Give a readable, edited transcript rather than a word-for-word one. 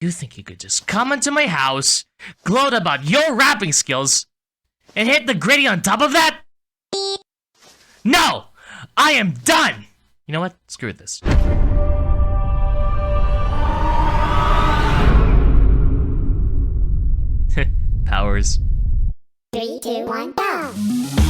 You think you could just come into my house, gloat about your rapping skills, and hit the gritty on top of that? No! I am done! You know what? Screw this. Powers. 3, 2, 1, go!